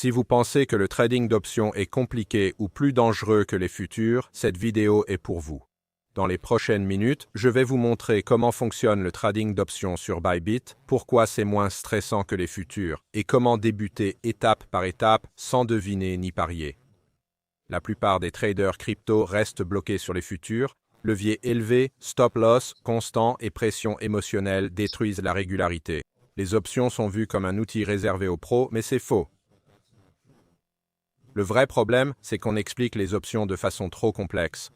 Si vous pensez que le trading d'options est compliqué ou plus dangereux que les futurs, cette vidéo est pour vous. Dans les prochaines minutes, je vais vous montrer comment fonctionne le trading d'options sur Bybit, pourquoi c'est moins stressant que les futurs, et comment débuter étape par étape sans deviner ni parier. La plupart des traders crypto restent bloqués sur les futurs. Levier élevé, stop-loss constant et pression émotionnelle détruisent la régularité. Les options sont vues comme un outil réservé aux pros, mais c'est faux. Le vrai problème, c'est qu'on explique les options de façon trop complexe.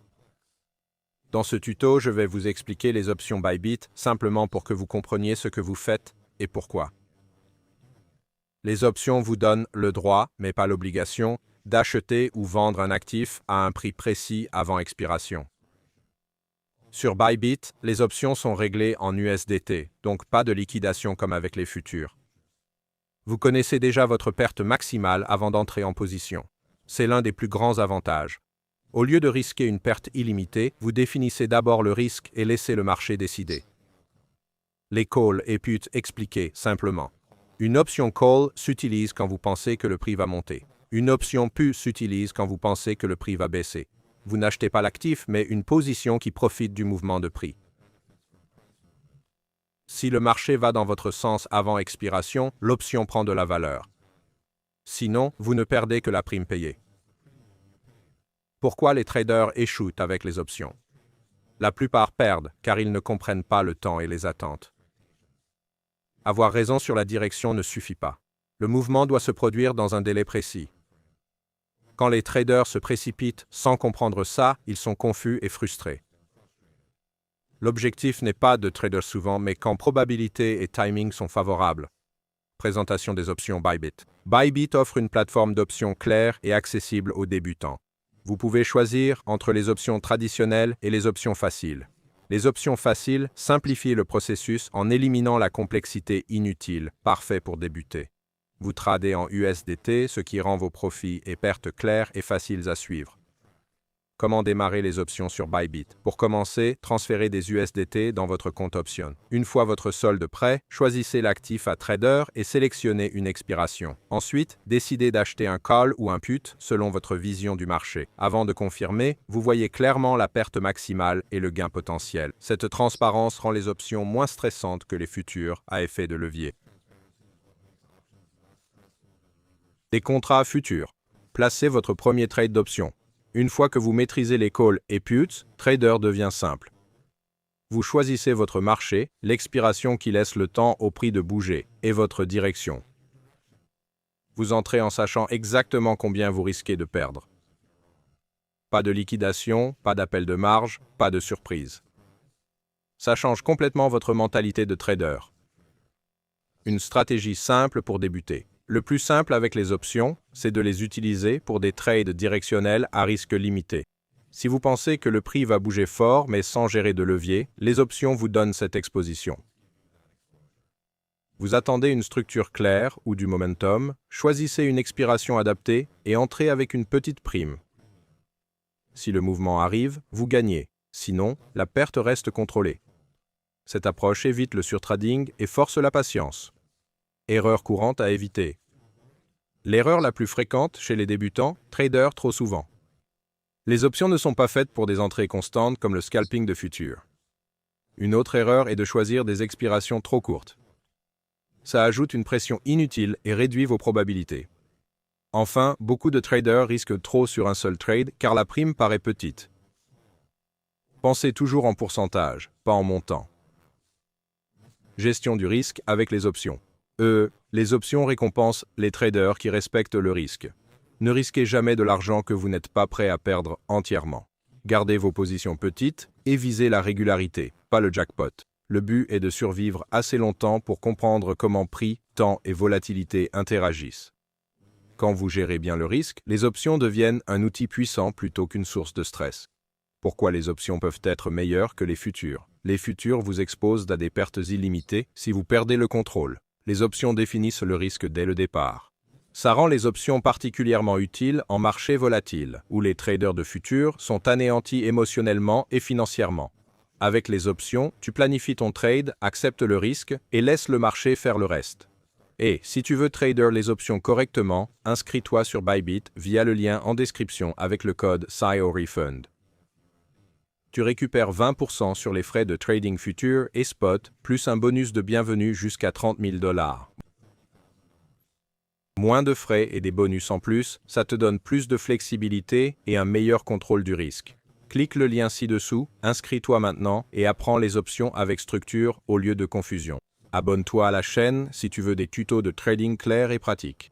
Dans ce tuto, je vais vous expliquer les options Bybit simplement pour que vous compreniez ce que vous faites et pourquoi. Les options vous donnent le droit, mais pas l'obligation, d'acheter ou vendre un actif à un prix précis avant expiration. Sur Bybit, les options sont réglées en USDT, donc pas de liquidation comme avec les futurs. Vous connaissez déjà votre perte maximale avant d'entrer en position. C'est l'un des plus grands avantages. Au lieu de risquer une perte illimitée, vous définissez d'abord le risque et laissez le marché décider. Les calls et puts expliqués simplement. Une option call s'utilise quand vous pensez que le prix va monter. Une option put s'utilise quand vous pensez que le prix va baisser. Vous n'achetez pas l'actif, mais une position qui profite du mouvement de prix. Si le marché va dans votre sens avant expiration, l'option prend de la valeur. Sinon, vous ne perdez que la prime payée. Pourquoi les traders échouent avec les options? La plupart perdent, car ils ne comprennent pas le temps et les attentes. Avoir raison sur la direction ne suffit pas. Le mouvement doit se produire dans un délai précis. Quand les traders se précipitent sans comprendre ça, ils sont confus et frustrés. L'objectif n'est pas de trader souvent, mais quand probabilité et timing sont favorables. Présentation des options Bybit. Bybit offre une plateforme d'options claire et accessible aux débutants. Vous pouvez choisir entre les options traditionnelles et les options faciles. Les options faciles simplifient le processus en éliminant la complexité inutile, parfait pour débuter. Vous tradez en USDT, ce qui rend vos profits et pertes clairs et faciles à suivre. Comment démarrer les options sur Bybit? Pour commencer, transférez des USDT dans votre compte option. Une fois votre solde prêt, choisissez l'actif à trader et sélectionnez une expiration. Ensuite, décidez d'acheter un call ou un put selon votre vision du marché. Avant de confirmer, vous voyez clairement la perte maximale et le gain potentiel. Cette transparence rend les options moins stressantes que les futurs à effet de levier. Des contrats futurs. Placez votre premier trade d'options. Une fois que vous maîtrisez les calls et puts, trader devient simple. Vous choisissez votre marché, l'expiration qui laisse le temps au prix de bouger, et votre direction. Vous entrez en sachant exactement combien vous risquez de perdre. Pas de liquidation, pas d'appel de marge, pas de surprise. Ça change complètement votre mentalité de trader. Une stratégie simple pour débuter. Le plus simple avec les options, c'est de les utiliser pour des trades directionnels à risque limité. Si vous pensez que le prix va bouger fort mais sans gérer de levier, les options vous donnent cette exposition. Vous attendez une structure claire ou du momentum, choisissez une expiration adaptée et entrez avec une petite prime. Si le mouvement arrive, vous gagnez. Sinon, la perte reste contrôlée. Cette approche évite le surtrading et force la patience. Erreur courante à éviter. L'erreur la plus fréquente chez les débutants, traders trop souvent. Les options ne sont pas faites pour des entrées constantes comme le scalping de futurs. Une autre erreur est de choisir des expirations trop courtes. Ça ajoute une pression inutile et réduit vos probabilités. Enfin, beaucoup de traders risquent trop sur un seul trade car la prime paraît petite. Pensez toujours en pourcentage, pas en montant. Gestion du risque avec les options. Les options récompensent les traders qui respectent le risque. Ne risquez jamais de l'argent que vous n'êtes pas prêt à perdre entièrement. Gardez vos positions petites et visez la régularité, pas le jackpot. Le but est de survivre assez longtemps pour comprendre comment prix, temps et volatilité interagissent. Quand vous gérez bien le risque, les options deviennent un outil puissant plutôt qu'une source de stress. Pourquoi les options peuvent être meilleures que les futurs? Les futurs vous exposent à des pertes illimitées si vous perdez le contrôle. Les options définissent le risque dès le départ. Ça rend les options particulièrement utiles en marché volatile, où les traders de futurs sont anéantis émotionnellement et financièrement. Avec les options, tu planifies ton trade, acceptes le risque et laisses le marché faire le reste. Et si tu veux trader les options correctement, inscris-toi sur Bybit via le lien en description avec le code SIOREFUND. Tu récupères 20% sur les frais de trading futur et spot, plus un bonus de bienvenue jusqu'à 30 000 $. Moins de frais et des bonus en plus, ça te donne plus de flexibilité et un meilleur contrôle du risque. Clique le lien ci-dessous, inscris-toi maintenant et apprends les options avec structure au lieu de confusion. Abonne-toi à la chaîne si tu veux des tutos de trading clairs et pratiques.